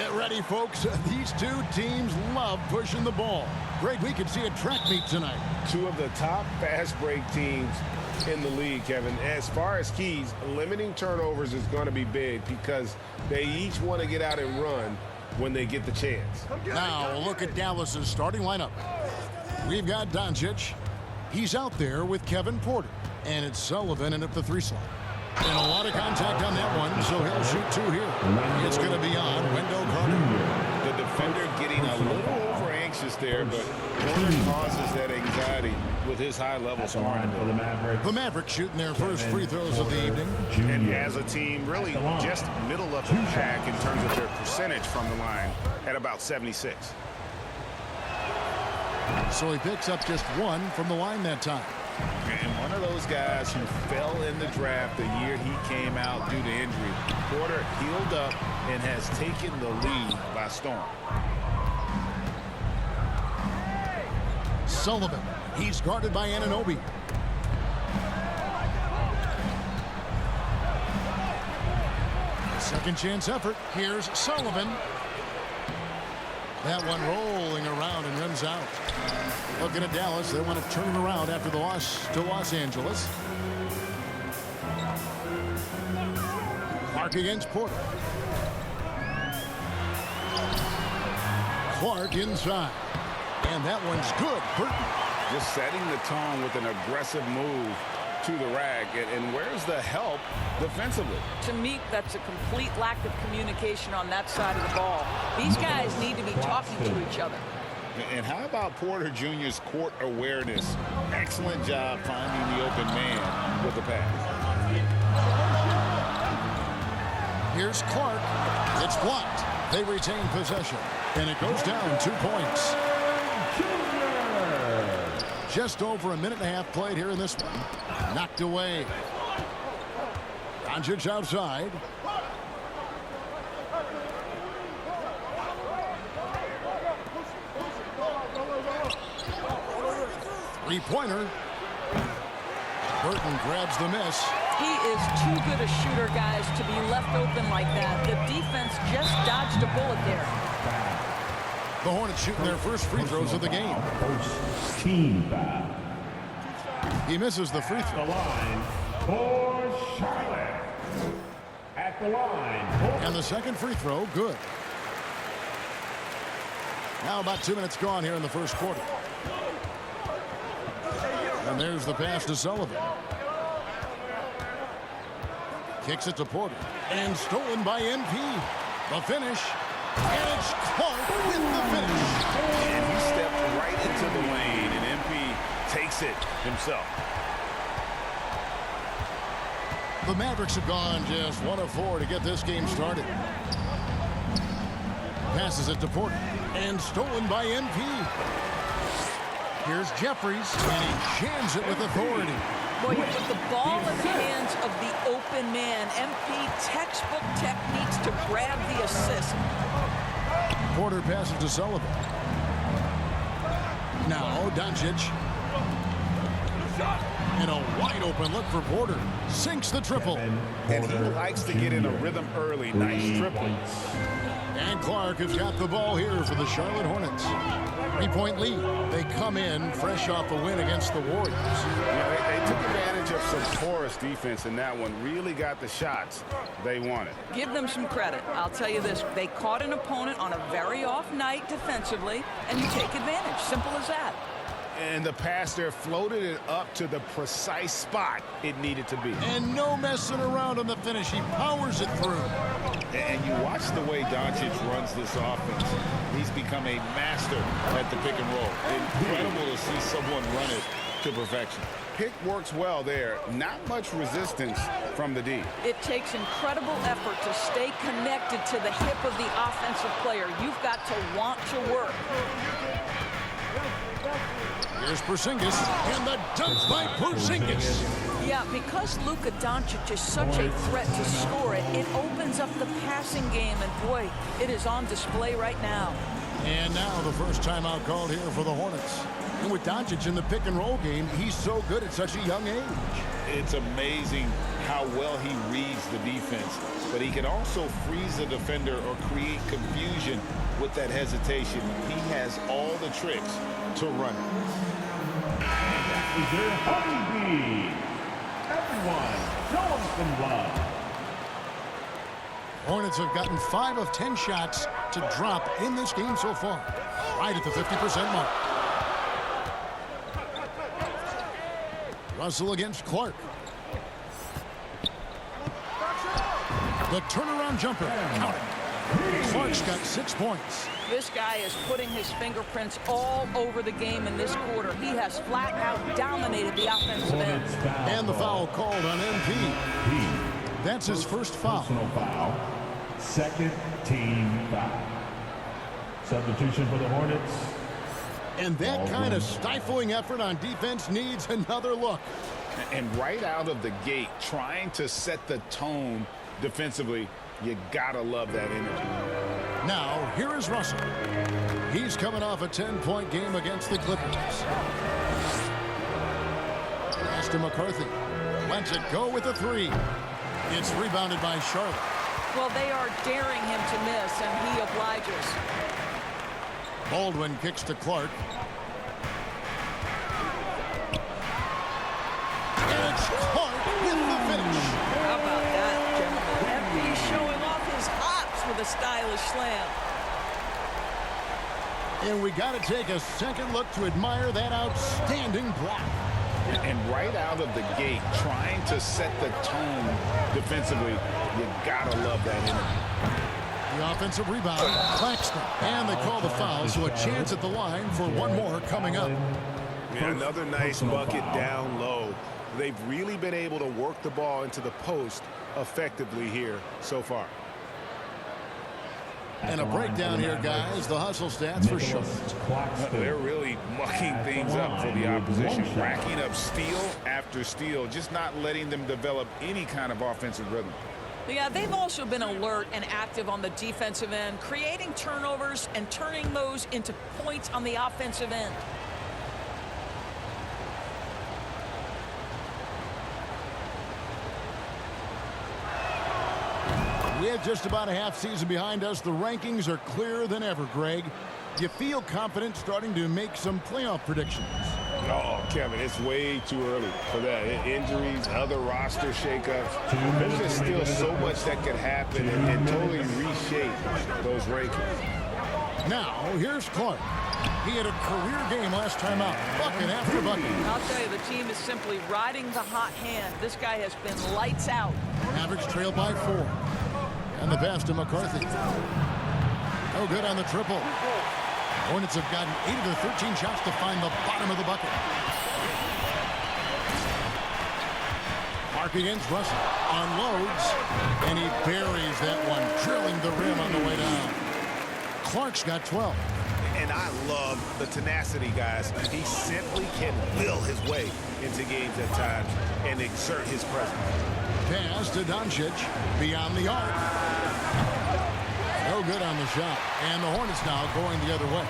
Get ready, folks. These two teams love pushing the ball. Greg, we could see a track meet tonight. Two of the top fast break teams in the league, Kevin. As far as keys, limiting turnovers is going to be big because they each want to get out and run when they get the chance. Now, look at Dallas's starting lineup. We've got Doncic. He's out there with Kevin Porter. And it's Sullivan in at the 3 slot. And a lot of contact on that one, so he'll shoot 2 here. It's going to be on Wendell Carter. The defender getting a little over-anxious there, but Porter causes that anxiety with his high-level scoring. The Mavericks shooting their first free throws of the evening. And as a team, really just middle of the pack in terms of their percentage from the line at about 76. So he picks up just 1 from the line that time. And one of those guys who fell in the draft the year he came out due to injury. Porter healed up and has taken the lead by storm. Sullivan. He's guarded by Anunoby. Second chance effort. Here's Sullivan. That one rolling around and rims out. Looking at Dallas, they want to turn it around after the loss to Los Angeles. Clark against Porter. Clark inside. And that one's good. Burton. Just setting the tone with an aggressive move to the rack. And where's the help defensively? To me, that's a complete lack of communication on that side of the ball. These guys need to be talking to each other. And how about Porter Jr.'s court awareness? Excellent job finding the open man with the pass. Here's Clark. It's blocked. They retain possession. And it goes down 2 points. Just over a minute and a half played here in this one. Knocked away. Doncic outside. Three-pointer. Burton grabs the miss. He is too good a shooter, guys, to be left open like that. The defense just dodged a bullet there. The Hornets shooting their first free throws of the game. Team foul. He misses the free At throw. the line for Charlotte. At the line. And the second free throw, good. Now about 2 minutes gone here in the first quarter. And there's the pass to Sullivan. Kicks it to Porter. And stolen by MP. The finish. And it's Clark with the finish. And he stepped right into the lane, and MP takes it himself. The Mavericks have gone just 1 of 4 to get this game started. Passes it to Porter. And stolen by MP. Here's Jeffries, and he jams it with authority. Boy, you put the ball in the hands of the open man. MP textbook techniques to grab the assist. Porter passes to Sullivan. Now Doncic. And a wide open look for Porter. Sinks the triple. And he likes to get in a rhythm early. Nice triple. And Clark has got the ball here for the Charlotte Hornets. 3-point lead. They come in fresh off a win against the Warriors. Yeah, they took advantage of some porous defense in that one. Really got the shots they wanted. Give them some credit. I'll tell you this. They caught an opponent on a very off night defensively, and you take advantage. Simple as that. And the pass there floated it up to the precise spot it needed to be. And no messing around on the finish. He powers it through. And you watch the way Doncic runs this offense. He's become a master at the pick and roll. Incredible to see someone run it to perfection. Pick works well there. Not much resistance from the D. It takes incredible effort to stay connected to the hip of the offensive player. You've got to want to work. Here's Porzingis, and the dunk by Porzingis. Yeah, because Luka Doncic is such a threat to score it, it opens up the passing game, and boy, it is on display right now. And now the first timeout called here for the Hornets. And with Doncic in the pick and roll game, he's so good at such a young age. It's amazing how well he reads the defense, but he can also freeze the defender or create confusion with that hesitation. He has all the tricks to run it. Is there Honeybee? Everyone, show him some love. Hornets have gotten 5 of 10 shots to drop in this game so far, right at the 50% mark. Russell against Clark. The turnaround jumper. Count it. Clark's got 6 points. This guy is putting his fingerprints all over the game in this quarter. He has flat out dominated the offensive end. And the foul called on MP. That's his first foul. Personal foul. Second team foul. Substitution for the Hornets. And that kind of stifling effort on defense needs another look. And right out of the gate, trying to set the tone defensively, you gotta love that energy. Now, here is Russell. He's coming off a 10-point game against the Clippers. Pass to McCarthy. Lets it go with a 3. It's rebounded by Charlotte. Well, they are daring him to miss, and he obliges. Baldwin kicks to Clark. And it's Clark with the finish. How about that, gentlemen? MP showing off his hops with a stylish slam. And we got to take a second look to admire that outstanding block. And right out of the gate, trying to set the tone defensively, you gotta love that energy. The offensive rebound, Claxton. And they call the foul, so a chance at the line for one more coming up. Yeah, another nice bucket down low. They've really been able to work the ball into the post effectively here so far. And a breakdown here, guys. The hustle stats for sure. They're really mucking things up for the opposition, racking up steal after steal, just not letting them develop any kind of offensive rhythm. Yeah, they've also been alert and active on the defensive end, creating turnovers and turning those into points on the offensive end. With just about a half season behind us, the rankings are clearer than ever, Greg. Do you feel confident starting to make some playoff predictions? Oh, Kevin, it's way too early for that. Injuries, other roster shakeups. There's just still so much that could happen and totally reshape those rankings. Now, here's Clark. He had a career game last time out, bucket after bucket. I'll tell you, the team is simply riding the hot hand. This guy has been lights out. Mavericks trail by 4. And the pass to McCarthy. No good on the triple. Hornets have gotten 8 of their 13 shots to find the bottom of the bucket. Clark against Russell. Unloads. And he buries that one, drilling the rim on the way down. Clark's got 12. And I love the tenacity, guys. He simply can will his way into games at times and exert his presence. Pass to Doncic. Beyond the arc. No good on the shot. And the Hornets now going the other way.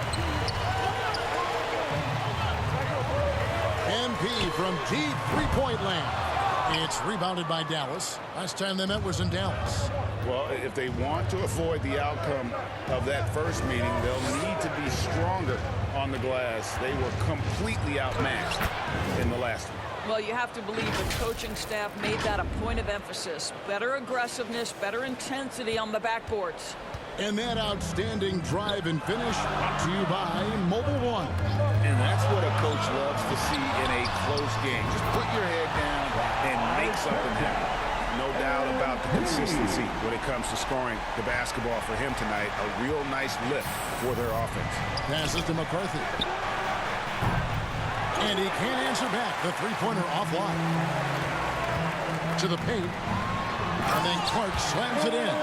MP from deep three-point land. It's rebounded by Dallas. Last time they met was in Dallas. Well, if they want to avoid the outcome of that first meeting, they'll need to be stronger on the glass. They were completely outmatched in the last one. Well, you have to believe the coaching staff made that a point of emphasis. Better aggressiveness, better intensity on the backboards. And that outstanding drive and finish brought to you by Mobile One. And that's what a coach loves to see in a close game. Just put your head down and make something happen. No doubt about the consistency when it comes to scoring the basketball for him tonight. A real nice lift for their offense. Passes to McCarthy. And he can't answer back. The three-pointer offline. To the paint. And then Clark slams it in.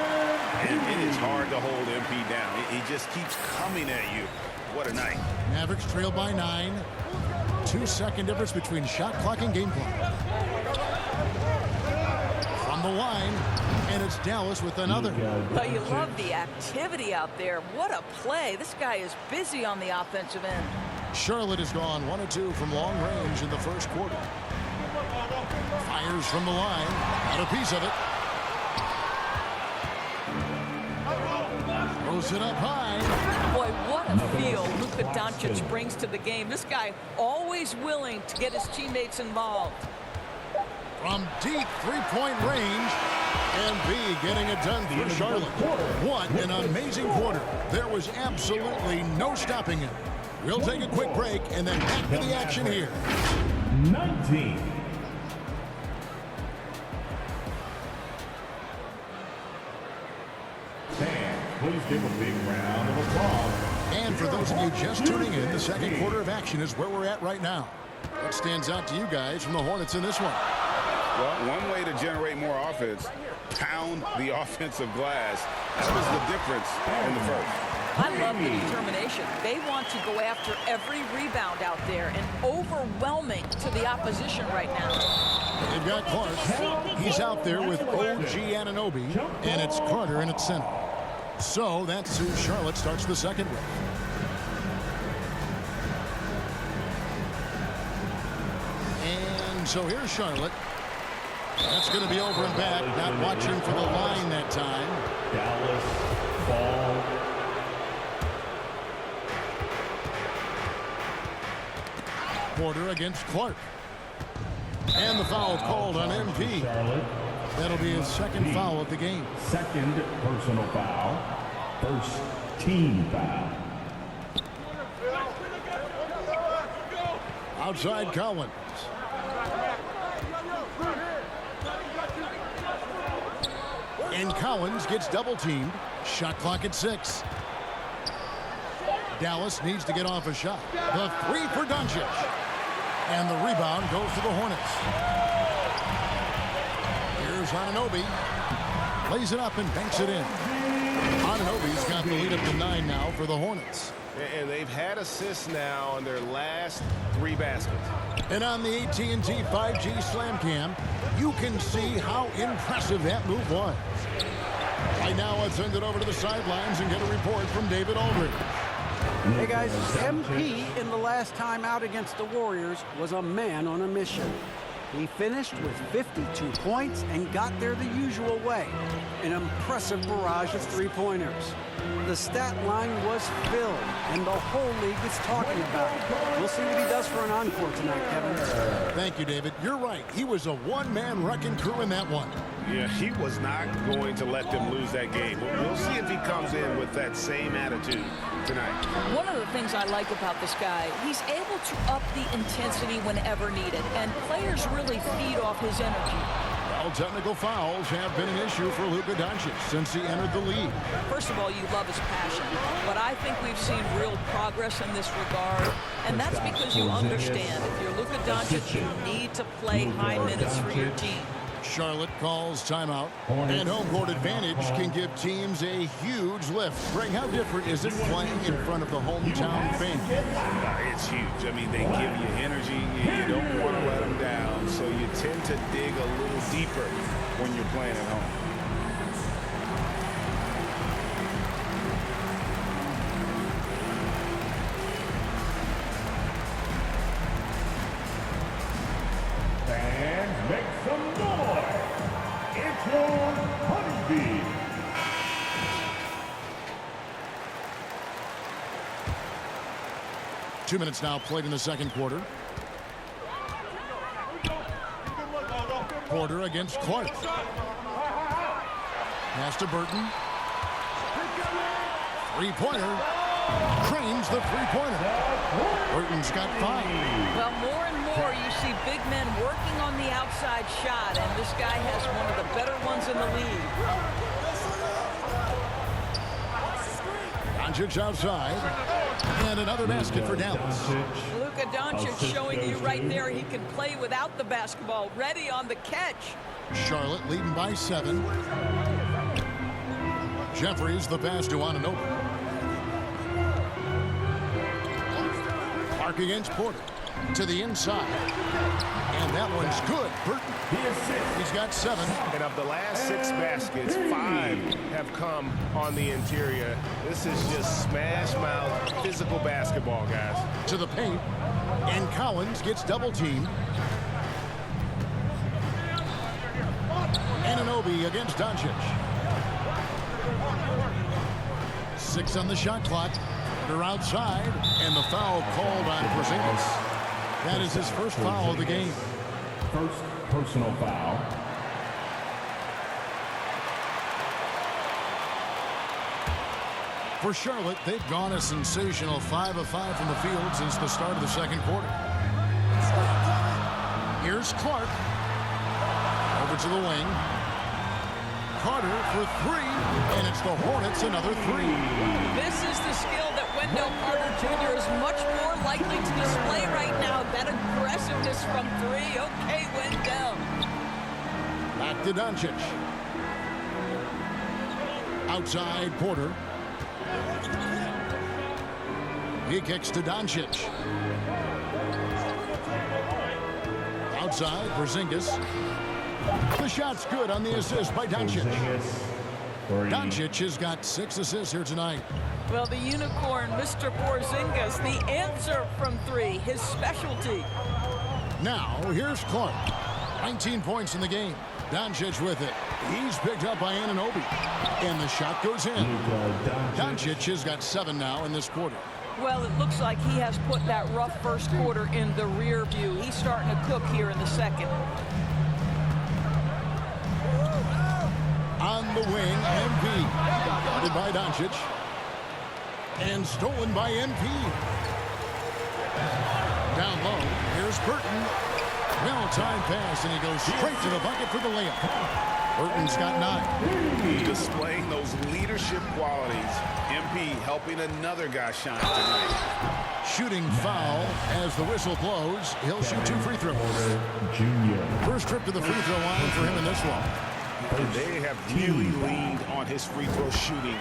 And it is hard to hold MP down. He just keeps coming at you. What a night. Mavericks trail by 9. 2-second difference between shot clock and game clock. From the line, And it's Dallas with another. But you love the activity out there. What a play. This guy is busy on the offensive end. Charlotte has gone 1 of 2 from long range in the first quarter. Fires from the line. Got a piece of it. Throws it up high. Boy, what a feel Luka Doncic brings to the game. This guy always willing to get his teammates involved. From deep three-point range. And B getting it done for Charlotte. What an amazing quarter. There was absolutely no stopping him. We'll take a quick break and then back to the action here. 19. Please give a big round of applause. And for those of you just tuning in, the second quarter of action is where we're at right now. What stands out to you guys from the Hornets in this one? Well, one way to generate more offense, pound the offensive glass. That was the difference in the first. I love the determination. They want to go after every rebound out there and overwhelming to the opposition right now. They've got Clark. He's out there with OG Anunoby, and it's Carter in at center. So that's who Charlotte starts the second with. And so here's Charlotte. That's going to be over and back. Not watching for the line that time. Dallas ball. Porter against Clark. And the foul called on MP. Charlotte. That'll be his second foul of the game. Second personal foul. First team foul. Outside Collins. And Collins gets double teamed. Shot clock at 6. Dallas needs to get off a shot. The three for Doncic. And the rebound goes to the Hornets. Here's Anunoby. Plays it up and banks it in. Anunoby's got the lead up to 9 now for the Hornets. And they've had assists now on their last 3 baskets. And on the AT&T 5G Slam Cam, you can see how impressive that move was. Right now, let's send it over to the sidelines and get a report from David Aldridge. Hey guys, MP in the last time out against the Warriors was a man on a mission. He finished with 52 points and got there the usual way. An impressive barrage of three-pointers. The stat line was filled, and the whole league is talking about it. We'll see what he does for an encore tonight, Kevin. Thank you, David. You're right. He was a one-man wrecking crew in that one. Yeah, he was not going to let them lose that game. We'll see if he comes in with that same attitude tonight. One of the things I like about this guy, he's able to up the intensity whenever needed, and players really feed off his energy. Well, technical fouls have been an issue for Luka Doncic since he entered the league. First of all, you love his passion, but I think we've seen real progress in this regard, and that's because you understand if you're Luka Doncic, you need to play high minutes for your team. Charlotte calls timeout, and home court advantage can give teams a huge lift. Greg, how different is it playing in front of the hometown fans? It's huge. I mean, they give you energy. You don't want to let them down, so you tend to dig a little deeper when you're playing at home. Fans, make some noise. It's your Honeybee. Two minutes now played in the second quarter. Porter against Clark. Pass to Burton. Three-pointer. Cranes the three-pointer. Burton's got 5. Well, more and more you see big men working on the outside shot, and this guy has one of the better ones in the league. Doncic outside. And another basket for Dallas. Luka Doncic showing you right there he can play without the basketball, ready on the catch. Charlotte leading by 7. Jeffries the pass to Anunoby. Clark against Porter. To the inside. And that one's good. Burton. He's He's got 7. And of the last 6 baskets, 5 have come on the interior. This is just smash mouth physical basketball, guys. To the paint. And Collins gets double teamed. Anunoby against Doncic. 6 on the shot clock. They're outside, and the foul called on Porzingis. That is his first foul of the game. First personal foul. For Charlotte, they've gone a sensational 5 of 5 from the field since the start of the second quarter. Here's Clark. Over to the wing. Carter for 3, and it's the Hornets another 3. This is the skill that Wendell Carter Jr. is much more likely to display right now. That aggressiveness from 3. Okay, Wendell. Back to Doncic. Outside Porter. He kicks to Doncic. Outside Porzingis. The shot's good on the assist by Doncic. Doncic has got 6 assists here tonight. Well, the unicorn, Mr. Porzingis, the answer from 3, his specialty. Now, here's Clark. 19 points in the game. Doncic with it. He's picked up by Anunoby. And the shot goes in. Doncic has got 7 now in this quarter. Well, it looks like he has put that rough first quarter in the rear view. He's starting to cook here in the second. On the wing, MP. Guarded by Doncic. And stolen by MP. Down low, here's Burton. Well-timed pass, and he goes straight to the bucket for the layup. Burton's got 9. Displaying those leadership qualities. MP helping another guy shine tonight. Shooting foul as the whistle blows. He'll shoot 2 free throws. First trip to the free throw line for him in this one. They have really leaned on his free throw shooting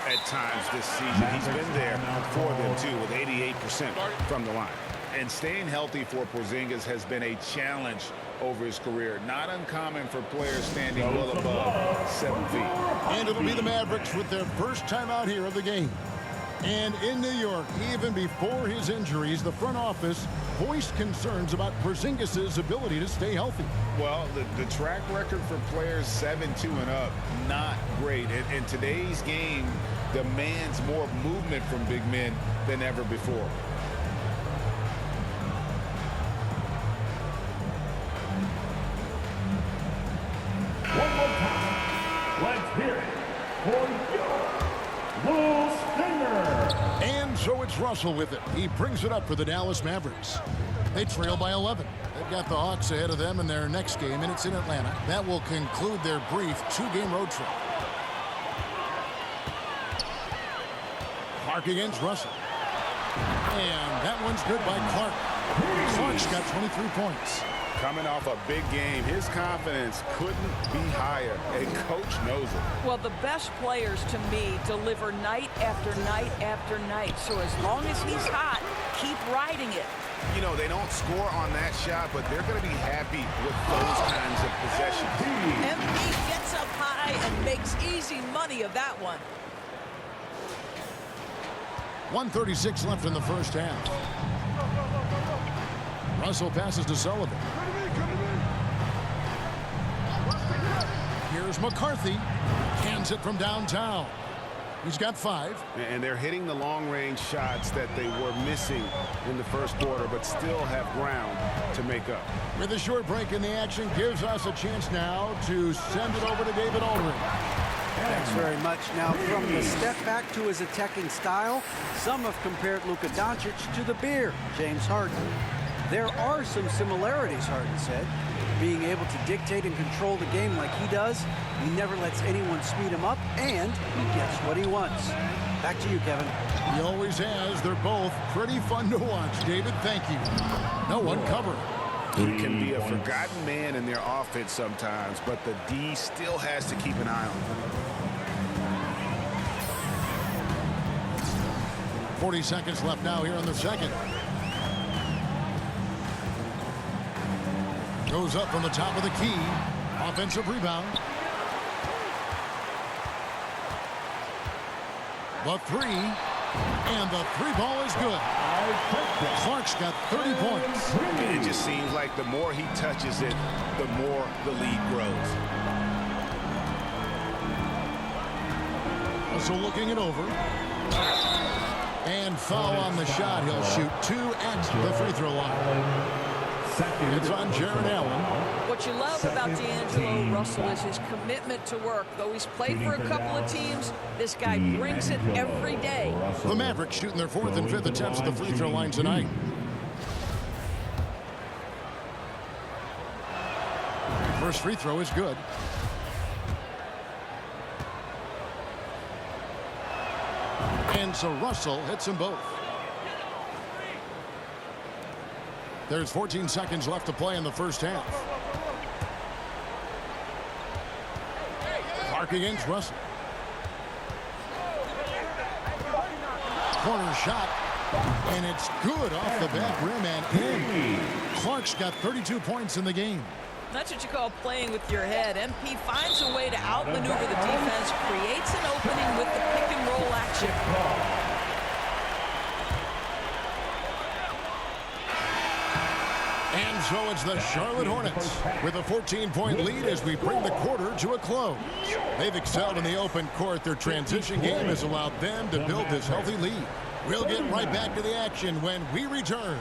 at times this season. He's been there for them, too, with 88% from the line. And staying healthy for Porzingis has been a challenge over his career. Not uncommon for players standing well above 7 feet. And it'll be the Mavericks with their first time out here of the game. And in New York, even before his injuries, the front office voiced concerns about Porzingis' ability to stay healthy. Well, the track record for players 7-2 and up, not great. And today's game demands more movement from big men than ever before. One more time. Let's hear it for your Lou Stinger. And so it's Russell with it. He brings it up for the Dallas Mavericks. They trail by 11. They've got the Hawks ahead of them in their next game, and it's in Atlanta. That will conclude their brief 2-game road trip. Clark against Russell. And that one's good by Clark. Clark's got 23 points. Coming off a big game, his confidence couldn't be higher, and coach knows it. Well, the best players, to me, deliver night after night after night. So as long as he's hot, keep riding it. You know, they don't score on that shot, but they're going to be happy with those kinds of possessions. MP gets up high and makes easy money of that one. 1:36 left in the first half. Russell passes to Sullivan. Here's McCarthy. Cans it from downtown. He's got 5. And they're hitting the long-range shots that they were missing in the first quarter, but still have ground to make up. With a short break in the action, gives us a chance now to send it over to David Aldridge. Thanks very much. Now, from the step back to his attacking style, some have compared Luka Doncic to the Bear, James Harden. There are some similarities, Harden said. Being able to dictate and control the game like he does, he never lets anyone speed him up, and he gets what he wants. Back to you, Kevin. He always has. They're both pretty fun to watch. David, thank you. No one covered. He can be a forgotten man in their offense sometimes, but the D still has to keep an eye on him. 40 seconds left now here in the second. Goes up from the top of the key. Offensive rebound. The three. And the three ball is good. Clark's got 30 points. It just seems like the more he touches it, the more the lead grows. So looking it over. And foul on the shot. He'll shoot 2 at the free throw line. It's on Jared Allen. What you love about D'Angelo Russell is his commitment to work. Though he's played for a couple of teams, this guy brings it every day. The Mavericks shooting their 4th and 5th attempts at the free throw line tonight. First free throw is good. And so Russell hits them both. There's 14 seconds left to play in the first half. Clark against Russell. Corner shot. And it's good off the back rim and in. Clark's got 32 points in the game. That's what you call playing with your head. MP finds a way to outmaneuver the defense, creates an opening with the pick and roll action. And so it's the Charlotte Hornets with a 14-point lead as we bring the quarter to a close. They've excelled in the open court. Their transition game has allowed them to build this healthy lead. We'll get right back to the action when we return.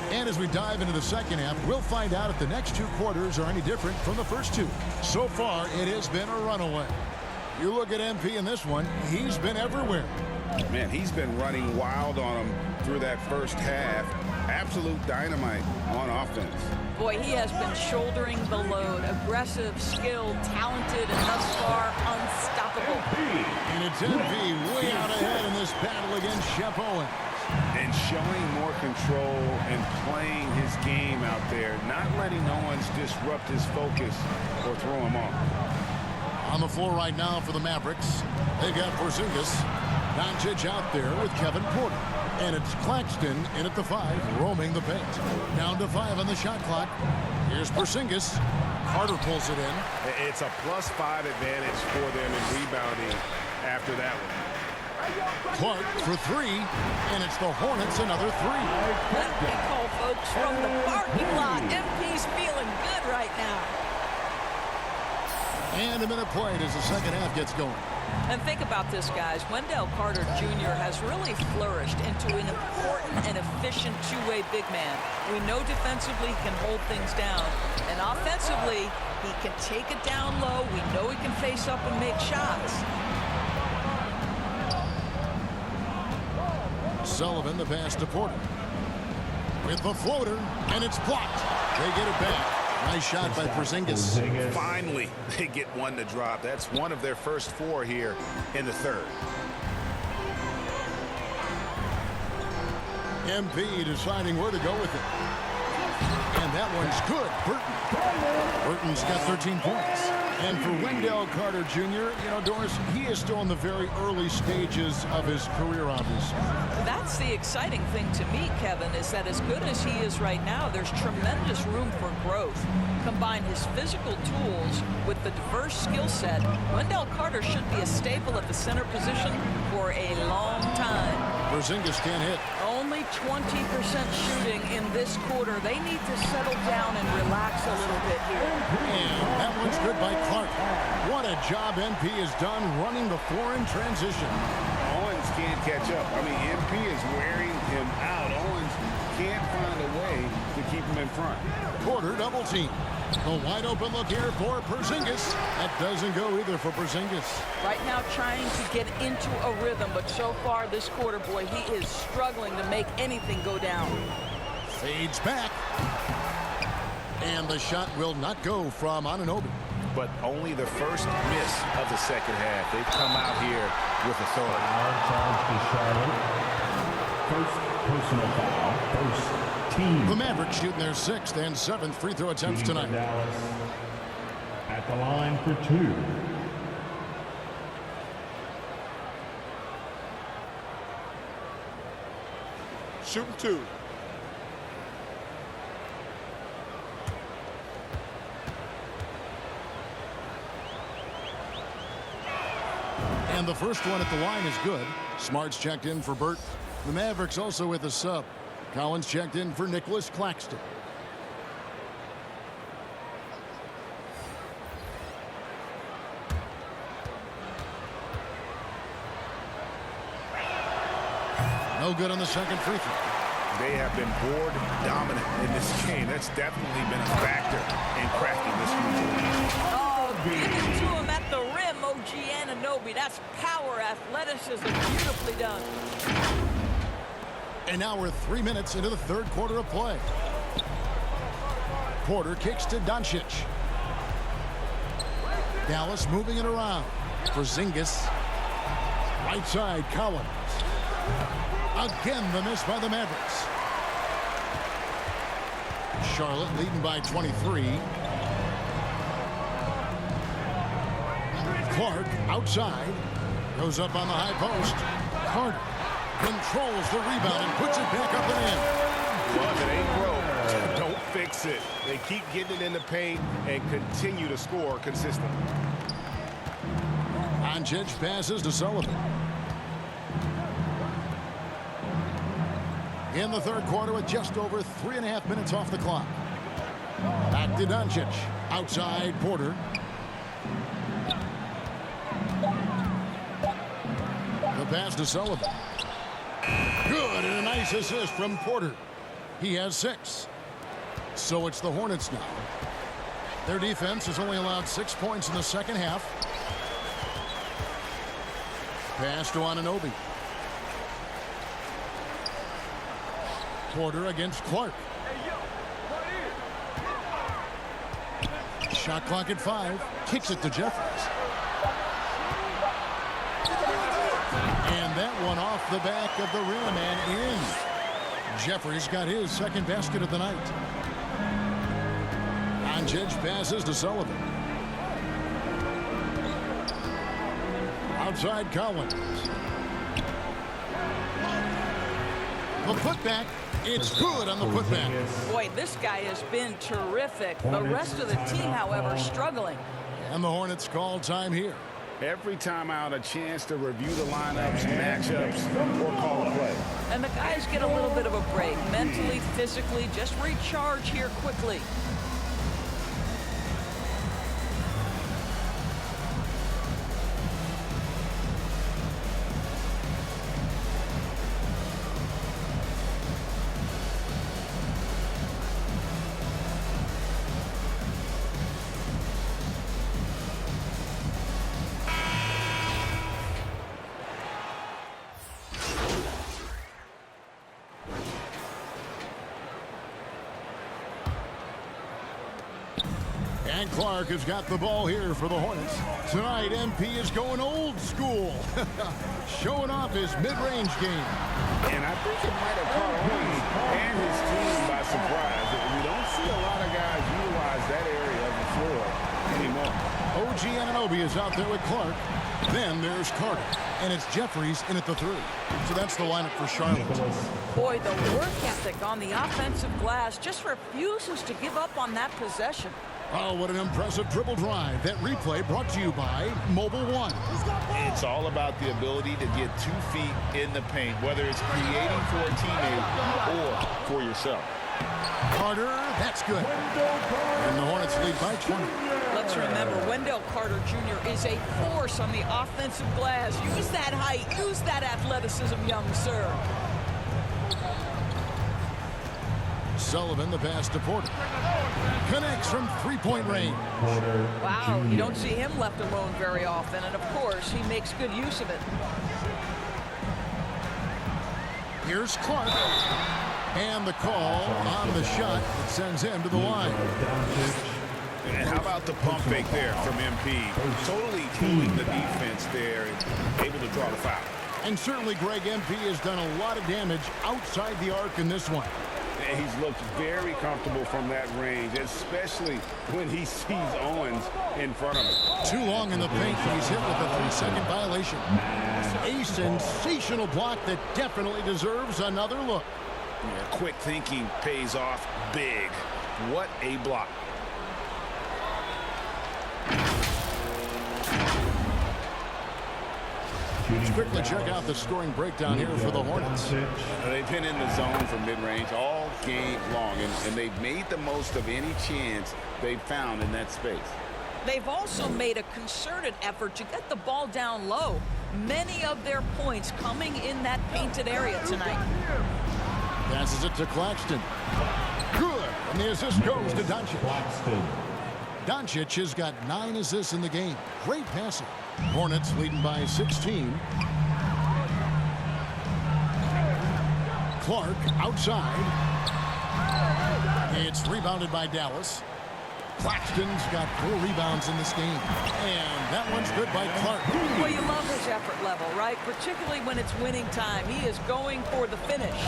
And as we dive into the second half, we'll find out if the next 2 quarters are any different from the first 2. So far, it has been a runaway. You look at MP in this one, he's been everywhere. Man, he's been running wild on him through that first half. Absolute dynamite on offense. Boy, he has been shouldering the load. Aggressive, skilled, talented, and thus far unstoppable. And it's MP way out ahead in this battle against Shep Owens. And showing more control and playing his game out there, not letting Owens disrupt his focus or throw him off. On the floor right now for the Mavericks, they've got Porzingis. Doncic out there with Kevin Porter. And it's Claxton in at the 5, roaming the paint. Down to 5 on the shot clock. Here's Porzingis. Carter pulls it in. It's a +5 advantage for them in rebounding after that one. Clark for 3, and it's the Hornets another 3. Good call, folks, from the parking lot. MP's feeling good right now. And a minute played as the second half gets going. And think about this, guys. Wendell Carter Jr. has really flourished into an important and efficient two-way big man. We know defensively he can hold things down. And offensively, he can take it down low. We know he can face up and make shots. Sullivan, the pass to Porter. With the floater, and it's blocked. They get it back. Nice shot by Porzingis. Finally, they get one to drop. That's one of their first 4 here in the third. MP deciding where to go with it. And that one's good. Burton. Burton's got 13 points. And for Wendell Carter Jr., you know, Doris, he is still in the very early stages of his career, obviously. That's the exciting thing to me, Kevin, is that as good as he is right now, there's tremendous room for growth. Combine his physical tools with the diverse skill set, Wendell Carter should be a staple at the center position for a long time. Porzingis can't hit. Only 20% shooting in this quarter. They need to settle down and relax a little bit here. And that one's good by Clark. What a job MP has done running the floor in transition. Owens can't catch up. I mean, MP is wearing him out. Owens can't find a way to keep him in front. Porter double team. The wide open look here for Porzingis. That doesn't go either for Porzingis. Right now trying to get into a rhythm, but so far this quarter, boy, he is struggling to make anything go down. Fades back. And the shot will not go from Anunoby. But only the first miss of the second half. They've come out here with authority. Foul charge to Charlotte. First personal foul. First team. The Mavericks shooting their 6th and 7th free throw attempts Shooting for tonight. Dallas at the line for 2. Shooting 2. And the first one at the line is good. Smart's checked in for Burt. The Mavericks also with a sub. Collins checked in for Nicholas Claxton. No good on the second free throw. They have been board dominant in this game. That's definitely been a factor in cracking this lead. Oh, give it to him at the rim, OG Anunoby. That's power, athleticism, beautifully done. And now we're 3 minutes into the third quarter of play. Porter kicks to Doncic. Dallas moving it around. Porzingis. Right side, Collins. Again, the miss by the Mavericks. Charlotte leading by 23. Clark outside. Goes up on the high post. Carter controls the rebound and puts it back up and in. Well, if it ain't broke, don't fix it. They keep getting it in the paint and continue to score consistently. Doncic passes to Sullivan. In the third quarter with just over 3.5 minutes off the clock. Back to Doncic. Outside Porter. The pass to Sullivan. Good, and a nice assist from Porter. He has 6. So it's the Hornets now. Their defense has only allowed 6 points in the second half. Pass to Anunoby. Porter against Clark. Shot clock at 5. Kicks it to Jeffries. And that one off the back of the rim and in. Jeffries got his second basket of the night. Doncic passes to Sullivan. Outside Collins. The putback. It's good on the putback. Boy, this guy has been terrific. The rest of the team, however, struggling. And the Hornets call time here. Every time out, a chance to review the lineups, matchups, or call a play. And the guys get a little bit of a break. Mentally, physically, just recharge here quickly. And Clark has got the ball here for the Hornets. Tonight, MP is going old school. Showing off his mid-range game. And I think it might have caught Owens and his team by surprise. We don't see a lot of guys utilize that area of the floor anymore. OG Anunoby is out there with Clark. Then there's Carter. And it's Jeffries in at the 3. So that's the lineup for Charlotte. Boy, the work ethic on the offensive glass just refuses to give up on that possession. Oh, what an impressive dribble drive. That replay brought to you by Mobile One. It's all about the ability to get 2 feet in the paint, whether it's creating for a teammate or for yourself. Carter, that's good. And the Hornets lead by 20. Let's remember, Wendell Carter Jr. is a force on the offensive glass. Use that height, use that athleticism, young sir. Sullivan, the pass to Porter. Connects from three-point range. Porter Wow, Jr. you don't see him left alone very often, and of course, he makes good use of it. Here's Clark. And the call on the shot that sends him to the line. And how about the pump fake there from MP? Totally fooling the defense there and able to draw the foul. And certainly Greg, MP has done a lot of damage outside the arc in this one. And he's looked very comfortable from that range, especially when he sees Owens in front of him. Too long in the paint. He's hit with a 3-second violation. A sensational block that definitely deserves another look. Yeah, quick thinking pays off big. What a block. Let's quickly check out the scoring breakdown here for the Hornets. They've been in the zone from mid-range all game long, and they've made the most of any chance they've found in that space. They've also made a concerted effort to get the ball down low. Many of their points coming in that painted area tonight. Passes it to Claxton. Good. And the assist goes to Doncic. Doncic has got 9 assists in the game. Great passing. Hornets leading by 16. Clark outside. It's rebounded by Dallas. Claxton's got 4 rebounds in this game. And that one's good by Clark. Well, you love his effort level, right? Particularly when it's winning time. He is going for the finish.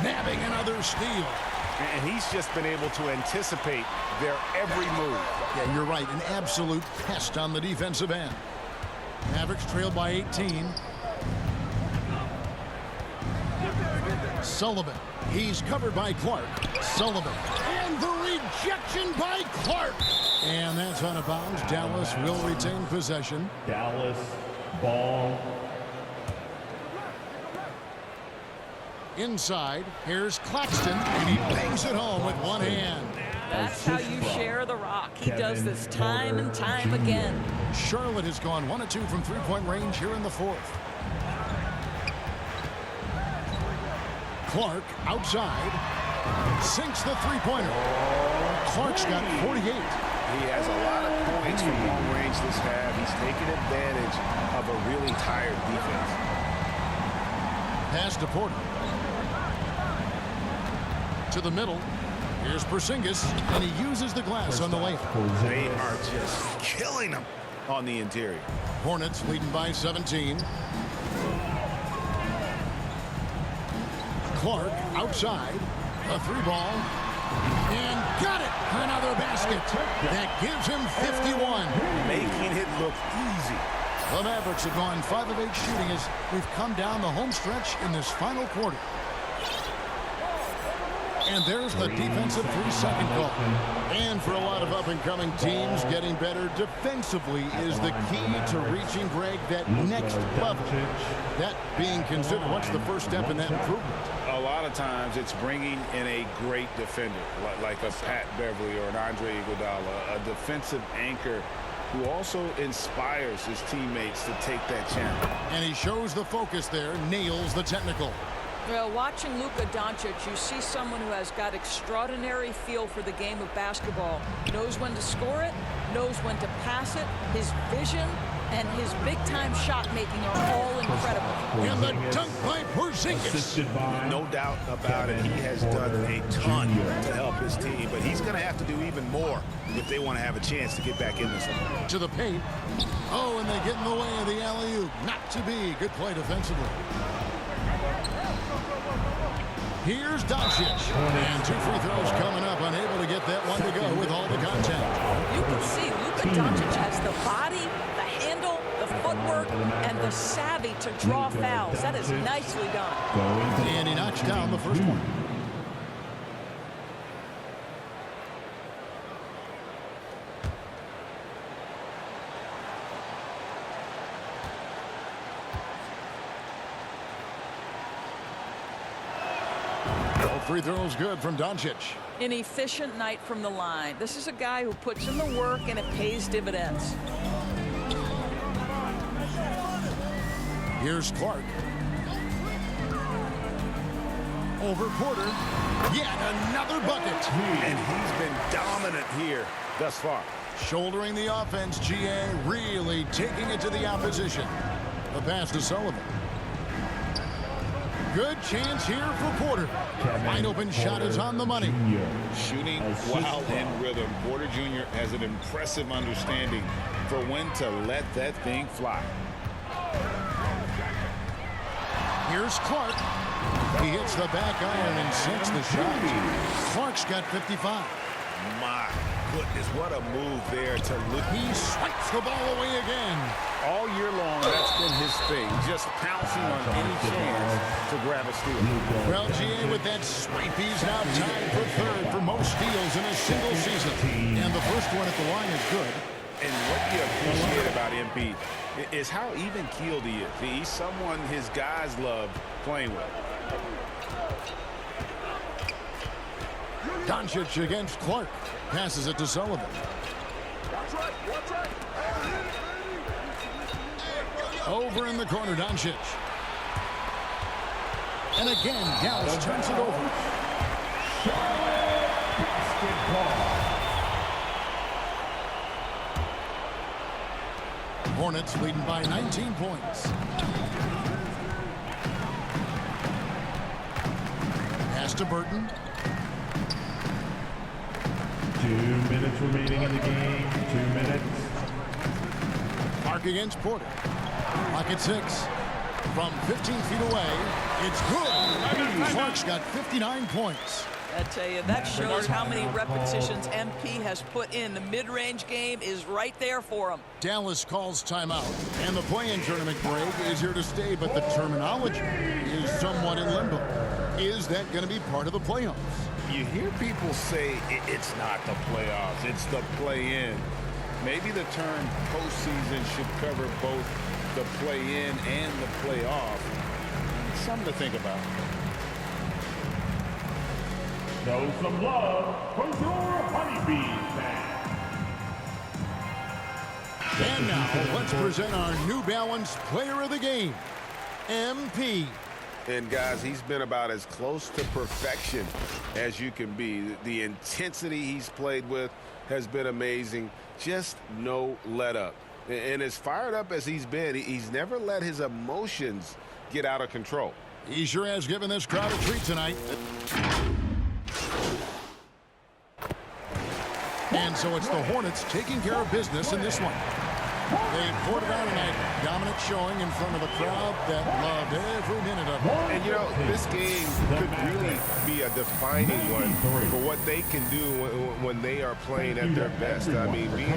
Nabbing another steal. And he's just been able to anticipate their every move. Yeah, you're right. An absolute pest on the defensive end. Mavericks trailed by 18. Sullivan. He's covered by Clark. Sullivan. And the rejection by Clark. And that's out of bounds. Dallas will retain possession. Dallas ball. Inside, here's Claxton, and he bangs it home with one hand. That's how you share the rock. He does this time and time again. Charlotte has gone 1 of 2 from three-point range here in the fourth. Clark outside. Sinks the three-pointer. Clark's got 48. He has a lot of points from long range this half. He's taken advantage of a really tired defense. Pass to Porter. To the middle. Here's Porzingis, and he uses the glass on the layup. They are just killing him on the interior. Hornets leading by 17. Clark outside. A 3-ball. And got it for another basket. That gives him 51. Making it look easy. The Mavericks have gone 5 of 8 shooting as we've come down the home stretch in this final quarter. And there's the defensive 3-second call. And for a lot of up-and-coming teams, getting better defensively is the key to reaching, Greg, that next level. That being considered, what's the first step in that improvement? A lot of times it's bringing in a great defender, like a Pat Beverly or an Andre Iguodala, a defensive anchor who also inspires his teammates to take that challenge. And he shows the focus there, nails the technical. Well, watching Luka Doncic, you see someone who has got extraordinary feel for the game of basketball. Knows when to score it, knows when to pass it. His vision and his big-time shot-making are all incredible. And the dunk by Porzingis. No doubt about it. He has done a ton to help his team, but he's going to have to do even more if they want to have a chance to get back in this one. To the paint. Oh, and they get in the way of the alley-oop. Not to be. Good play defensively. Here's Doncic. And 2 free throws coming up. Unable to get that one to go with all the contact. You can see Luka Doncic has the body, the handle, the footwork, and the savvy to draw fouls. That is nicely done. And he knocks down the first one. Free throws good from Doncic. An efficient night from the line. This is a guy who puts in the work and it pays dividends. Here's Clark. over Porter. Yet another bucket. And he's been dominant here thus far. Shouldering the offense, GA really taking it to the opposition. The pass to Sullivan. Good chance here for Porter. Wide open shot is on the money. Shooting while in rhythm. Porter Jr. has an impressive understanding for when to let that thing fly. Here's Clark. He hits the back iron and sinks the shot. Clark's got 55. My goodness, what a move there to look. He swipes the ball away again. All year long, that's been his thing, just pouncing on any chance to grab a steal. Well, GA, with that swipe, he's now tied for third for most steals in a single season. And the first one at the line is good. And what you appreciate about MP is how even-keeled he is. He's someone his guys love playing with. Doncic against Clark. Passes it to Sullivan. Over in the corner, Doncic. And again, Dallas turns it over. Hornets leading by 19 points. Pass to Burton. 2 minutes remaining in the game. 2 minutes. Clark against Porter. Clock at 6. From 15 feet away, it's good. Clark's got 59 points. I tell you, that shows how many repetitions MP has put in. The mid-range game is right there for him. Dallas calls timeout, and the play-in tournament break is here to stay, but the terminology is somewhat in limbo. Is that going to be part of the playoffs? You hear people say it's not the playoffs, it's the play-in. Maybe the term postseason should cover both the play-in and the playoff. Something to think about. Show some love for your Honeybees fans. And now, let's present our New Balance Player of the Game, MP. And guys, he's been about as close to perfection as you can be. The intensity he's played with has been amazing. Just no let up. And as fired up as he's been, he's never let his emotions get out of control. He sure has given this crowd a treat tonight. And so it's the Hornets taking care of business in this one. They poured it out tonight. Dominant showing in front of a crowd that loved every minute of it. And, you know, this game could really be a defining one for what they can do when they are playing at their best. I mean, being